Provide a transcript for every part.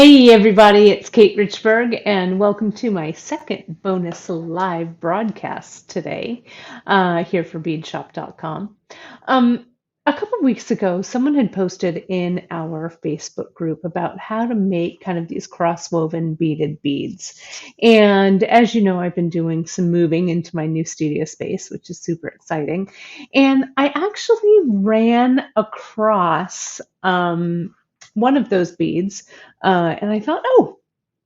Hey everybody, it's Kate Richberg, and welcome to my second bonus live broadcast today here for beadshop.com. Um, a couple weeks ago, someone had posted in our Facebook group about how to make kind of these cross-woven beaded beads. And as you know, I've been doing some moving into my new studio space, which is super exciting. And I actually ran across one of those beads and I thought, oh,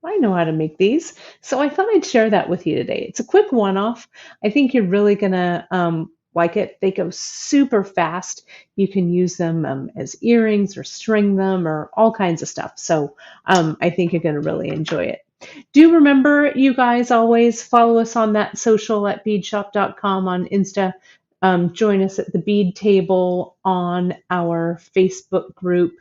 I know how to make these. So I thought I'd share that with you today. It's a quick one off. I think you're really going to like it. They go super fast. You can use them as earrings or string them or all kinds of stuff. So I think you're going to really enjoy it. Do remember, you guys always follow us on that social at beadshop.com on Insta. Join us at the bead table on our Facebook group.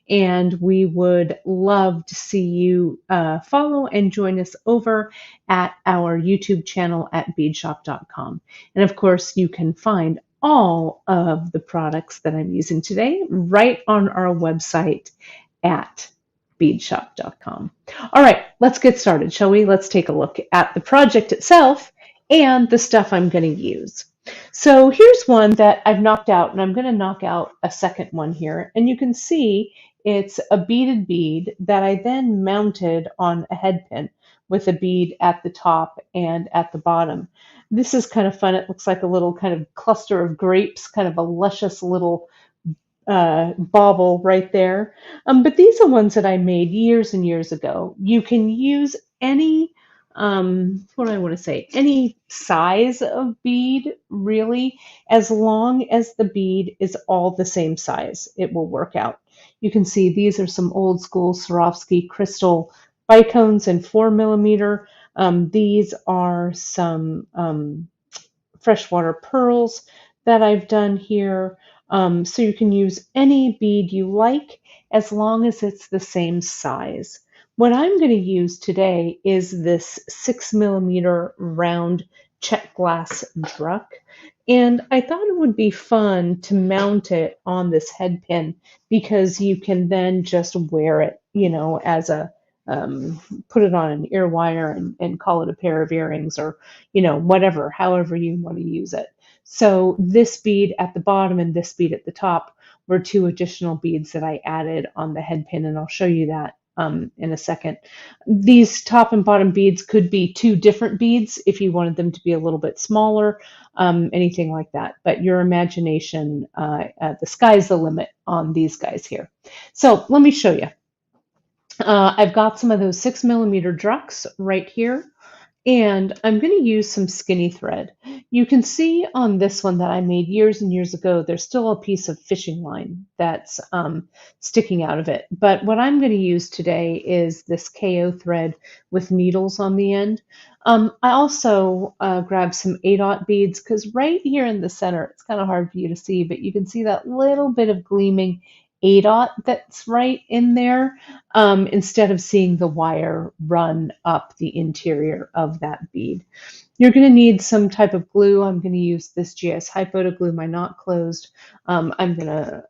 And we would love to see you follow and join us over at our YouTube channel at beadshop.com. And of course, you can find all of the products that I'm using today right on our website at beadshop.com. All right, let's get started, shall we? Let's take a look at the project itself and the stuff I'm going to use. So here's one that I've knocked out, and I'm going to knock out a second one here. And you can see it's a beaded bead that I then mounted on a head pin with a bead at the top and at the bottom. This is kind of fun. It looks like a little kind of cluster of grapes, kind of a luscious little bauble right there. But these are ones that I made years and years ago. You can use any what do I want to say? Any size of bead, really, as long as the bead is all the same size, it will work out. You can see these are some old school Swarovski crystal bicones in 4 millimeter. These are some freshwater pearls that I've done here. So you can use any bead you like as long as it's the same size. What I'm going to use today is this 6 millimeter round check glass druck. And I thought it would be fun to mount it on this head pin because you can then just wear it, as a put it on an ear wire and call it a pair of earrings or, whatever, however you want to use it. So this bead at the bottom and this bead at the top were two additional beads that I added on the head pin, and I'll show you that in a second. These top and bottom beads could be two different beads if you wanted them to be a little bit smaller, anything like that. But your imagination, the sky's the limit on these guys here. So let me show you. I've got some of those 6 millimeter drucks right here. And I'm going to use some skinny thread. You can see on this one that I made years and years ago, there's still a piece of fishing line that's sticking out of it. But what I'm going to use today is this KO thread with needles on the end. I also grabbed some 8/0 beads because right here in the center, it's kind of hard for you to see, but you can see that little bit of gleaming 8/0 that's right in there, instead of seeing the wire run up the interior of that bead. You're going to need some type of glue. I'm going to use this GS Hypo to glue my knot closed. I'm going to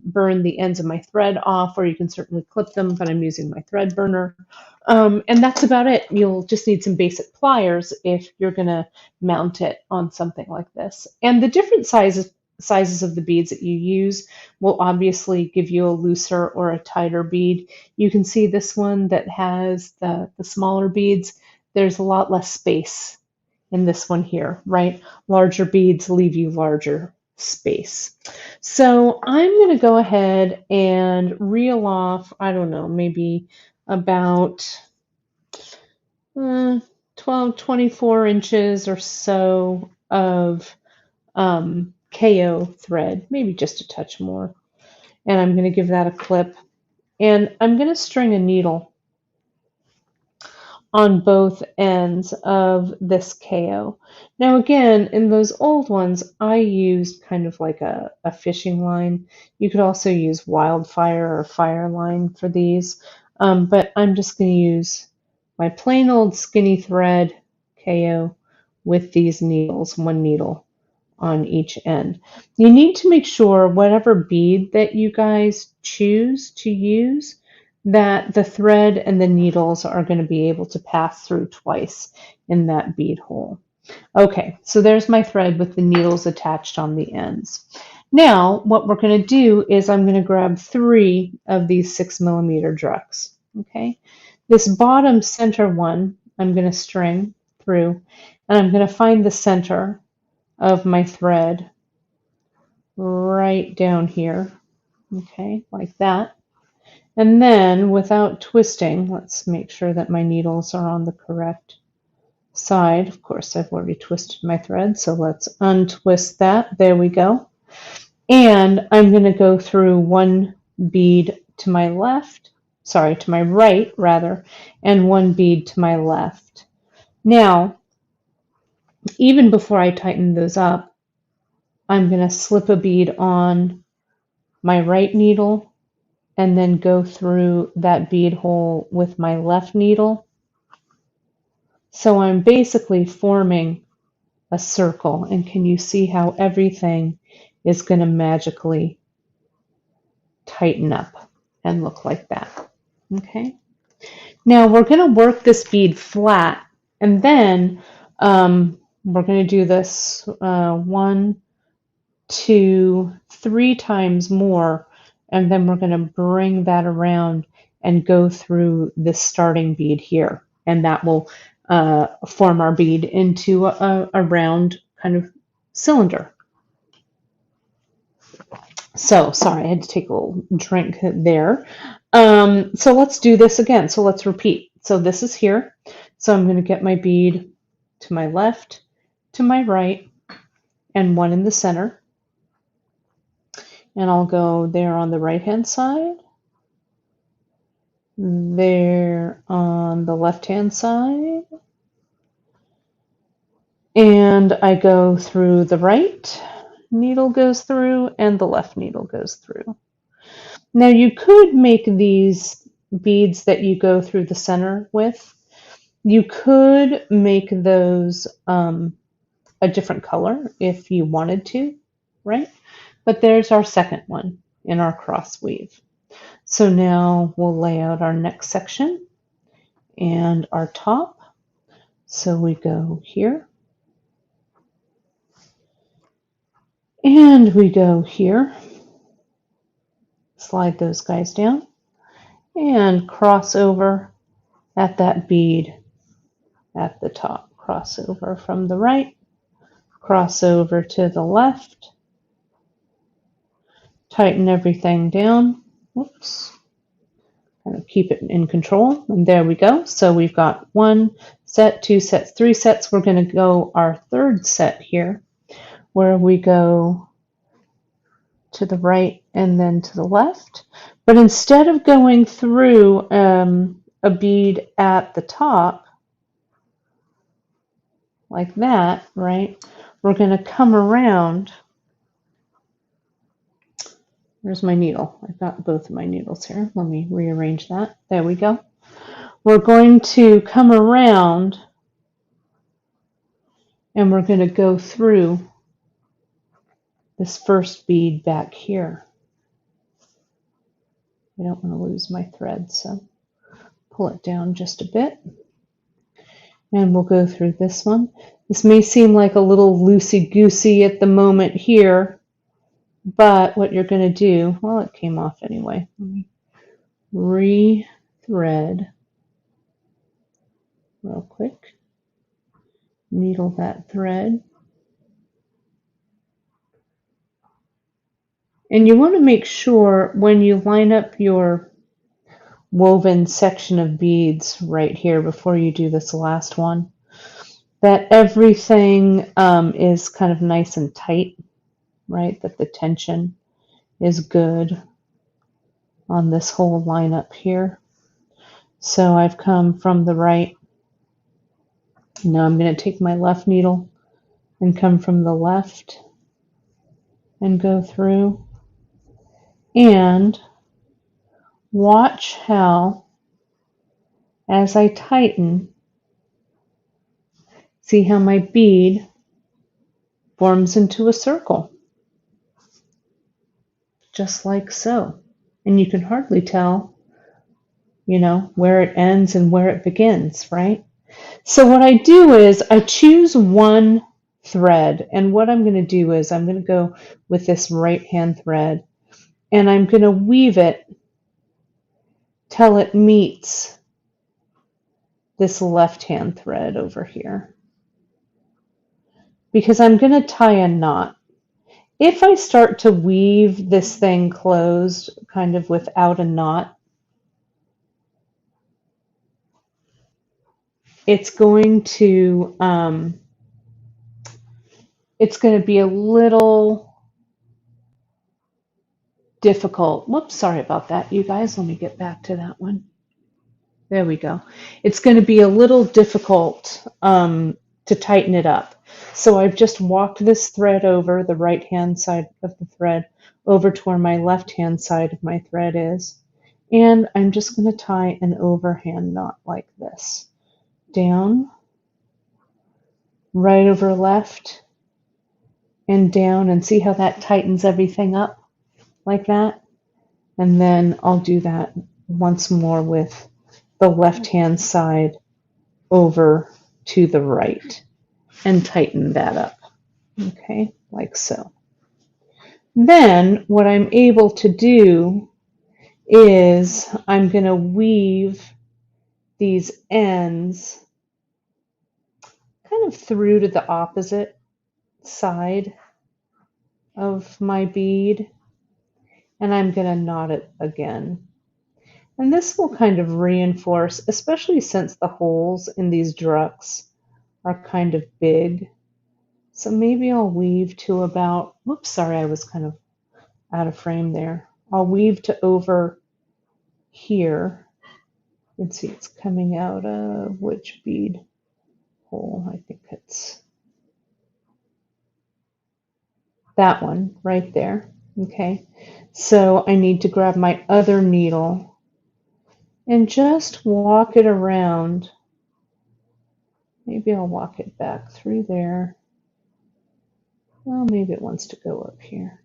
burn the ends of my thread off, or you can certainly clip them, but I'm using my thread burner. And that's about it. You'll just need some basic pliers if you're going to mount it on something like this. And the different sizes of the beads that you use will obviously give you a looser or a tighter bead. You can see this one that has the smaller beads. There's a lot less space in this one here, right? Larger beads leave you larger space. So I'm going to go ahead and reel off, I don't know, maybe about 12, 24 inches or so of KO thread, maybe just a touch more. And I'm going to give that a clip. And I'm going to string a needle on both ends of this KO. Now again, in those old ones, I used kind of like a fishing line. You could also use wildfire or fire line for these. But I'm just going to use my plain old skinny thread KO with these needles, one needle on each end. You need to make sure whatever bead that you guys choose to use that the thread and the needles are going to be able to pass through twice in that bead hole. Okay, so there's my thread with the needles attached on the ends. Now, what we're going to do is I'm going to grab 3 of these 6mm drucks. Okay, this bottom center one I'm going to string through, and I'm going to find the center of my thread right down here. Okay, like that. And then without twisting, let's make sure that my needles are on the correct side. Of course, I've already twisted my thread, so let's untwist that. There we go. And I'm going to go through 1 bead to my left, sorry, to my right rather, and 1 bead to my left. Now, even before I tighten those up, I'm going to slip a bead on my right needle and then go through that bead hole with my left needle. So I'm basically forming a circle, and can you see how everything is going to magically tighten up and look like that? Okay. Now we're going to work this bead flat, and then we're going to do this 1, 2, 3 times more, and then we're going to bring that around and go through this starting bead here, and that will form our bead into a round kind of cylinder. So, sorry, I had to take a little drink there. So let's do this again. So let's repeat. So this is here. So I'm going to get my bead to my left, to my right, and 1 in the center. And I'll go there on the right-hand side, there on the left-hand side, and I go through the right needle goes through and the left needle goes through. Now you could make these beads that you go through the center with, you could make those a different color if you wanted to, right? But there's our second one in our cross weave. So now we'll lay out our next section and our top. So we go here and we go here, slide those guys down and cross over at that bead at the top. Cross over from the right, cross over to the left, tighten everything down. Whoops. Kind of keep it in control, and there we go. So we've got 1 set, 2 sets, 3 sets. We're going to go our third set here, where we go to the right and then to the left. But instead of going through a bead at the top, like that, right, we're going to come around. Where's my needle? I've got both of my needles here. Let me rearrange that. There we go. We're going to come around and we're going to go through this first bead back here. I don't want to lose my thread, so pull it down just a bit. And we'll go through this one. This may seem like a little loosey-goosey at the moment here, but what you're going to do, well, it came off anyway. Re-thread real quick. Needle that thread. And you want to make sure when you line up your woven section of beads right here before you do this last one, that everything is kind of nice and tight, right? That the tension is good on this whole line up here. So I've come from the right. Now I'm going to take my left needle and come from the left and go through. And watch how, as I tighten, see how my bead forms into a circle, just like so. And you can hardly tell where it ends and where it begins, right? So what I do is I choose one thread, and what I'm going to do is I'm going to go with this right hand thread, and I'm going to weave it till it meets this left hand thread over here, because I'm going to tie a knot. If I start to weave this thing closed, kind of without a knot, it's going to be a little difficult. Whoops, sorry about that, you guys. Let me get back to that one. There we go. It's going to be a little difficult to tighten it up. So I've just walked this thread over the right hand side of the thread over to where my left hand side of my thread is. And I'm just going to tie an overhand knot like this. Down, right over left, and down, and see how that tightens everything up like that? And then I'll do that once more with the left hand side over to the right and tighten that up. Okay, like so. Then what I'm able to do is I'm going to weave these ends kind of through to the opposite side of my bead, and I'm going to knot it again. And this will kind of reinforce, especially since the holes in these drucks are kind of big. So maybe I'll weave to about, whoops, sorry, I was kind of out of frame there. I'll weave to over here. You can see it's coming out of which bead hole? I think it's that one right there. Okay, so I need to grab my other needle and just walk it around. Maybe I'll walk it back through there. Well, maybe it wants to go up here.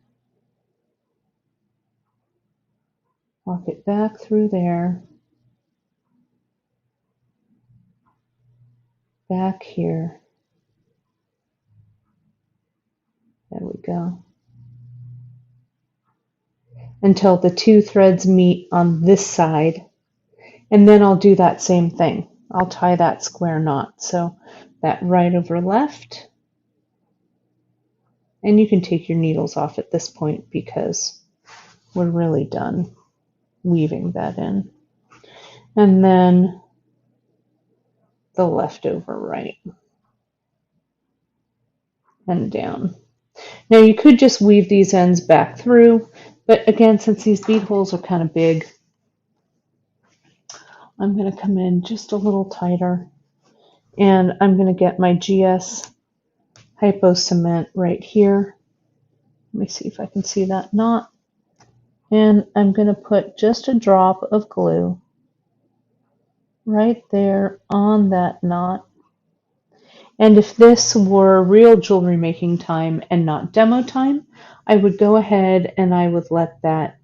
Walk it back through there. Back here. There we go. Until the two threads meet on this side. And then I'll do that same thing. I'll tie that square knot. So that right over left. And you can take your needles off at this point because we're really done weaving that in. And then the left over right. And down. Now you could just weave these ends back through, but again, since these bead holes are kind of big, I'm going to come in just a little tighter, and I'm going to get my GS Hypo Cement right here. Let me see if I can see that knot. And I'm going to put just a drop of glue right there on that knot. And if this were real jewelry making time and not demo time, I would go ahead and I would let that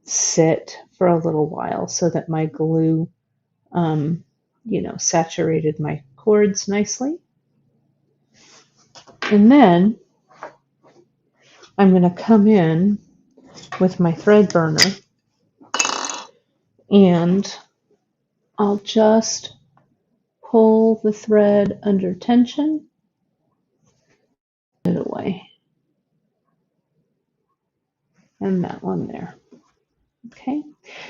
sit for a little while so that my glue, saturated my cords nicely. And then I'm going to come in with my thread burner and I'll just pull the thread under tension and away. And that one there. Okay,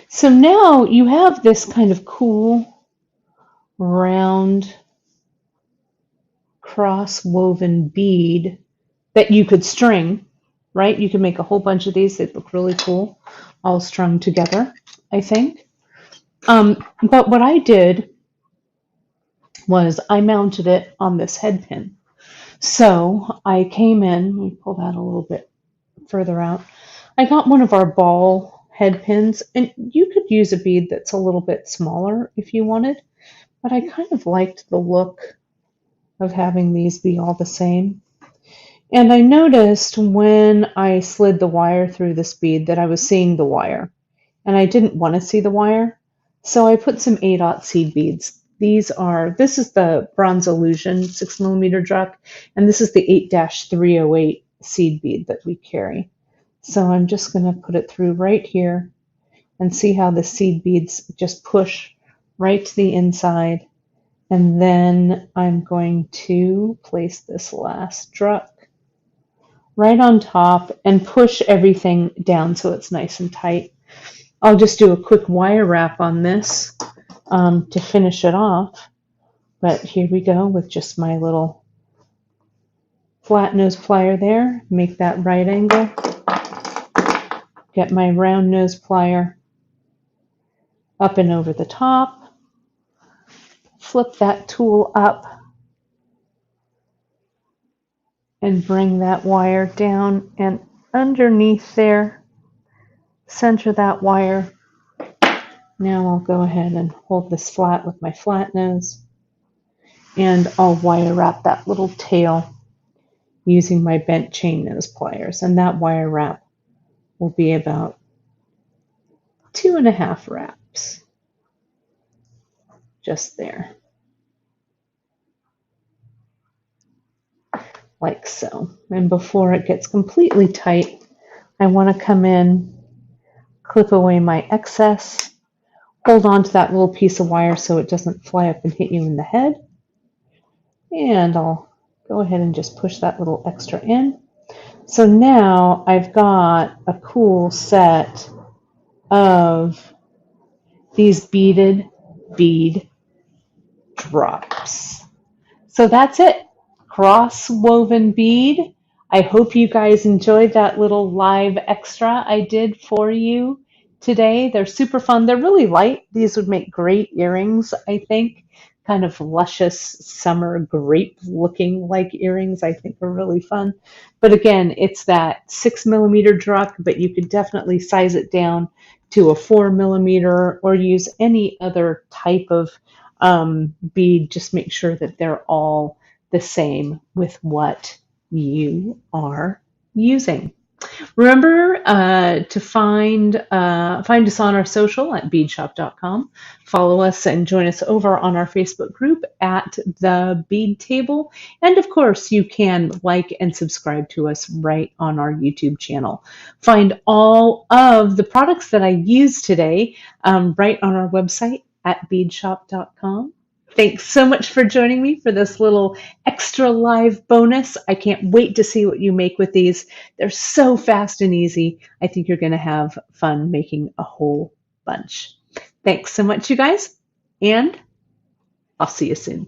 so now you have this kind of cool, round, cross-woven bead that you could string, right? You could make a whole bunch of these. They'd look really cool, all strung together, I think. But what I did was I mounted it on this head pin. So I came in, let me pull that a little bit further out. I got one of our ball head pins, and you could use a bead that's a little bit smaller if you wanted, but I kind of liked the look of having these be all the same. And I noticed when I slid the wire through this bead that I was seeing the wire, and I didn't want to see the wire. So I put some 8/0 seed beads. This is the Bronze Illusion 6mm druck, and this is the 8-308 seed bead that we carry. So I'm just going to put it through right here and see how the seed beads just push right to the inside. And then I'm going to place this last druck right on top and push everything down so it's nice and tight. I'll just do a quick wire wrap on this to finish it off. But here we go with just my little flat nose plier there. Make that right angle. Get my round nose plier up and over the top. Flip that tool up and bring that wire down and underneath there. Center that wire. Now I'll go ahead and hold this flat with my flat nose, and I'll wire wrap that little tail using my bent chain nose pliers, and that wire wrap will be about 2.5 wraps, just there, like so. And before it gets completely tight, I want to come in, clip away my excess, hold on to that little piece of wire so it doesn't fly up and hit you in the head, and I'll go ahead and just push that little extra in. So now I've got a cool set of these beaded bead drops. So that's it. Cross woven bead. I hope you guys enjoyed that little live extra I did for you today. They're super fun. They're really light. These would make great earrings, I think. Kind of luscious summer grape looking like earrings, I think are really fun. But again, it's that 6mm druck, but you could definitely size it down to a 4mm or use any other type of bead. Just make sure that they're all the same with what you are using. Remember to find us on our social at beadshop.com. Follow us and join us over on our Facebook group at the Bead Table. And of course, you can like and subscribe to us right on our YouTube channel. Find all of the products that I used today right on our website at beadshop.com. Thanks so much for joining me for this little extra live bonus. I can't wait to see what you make with these. They're so fast and easy. I think you're going to have fun making a whole bunch. Thanks so much, you guys, and I'll see you soon.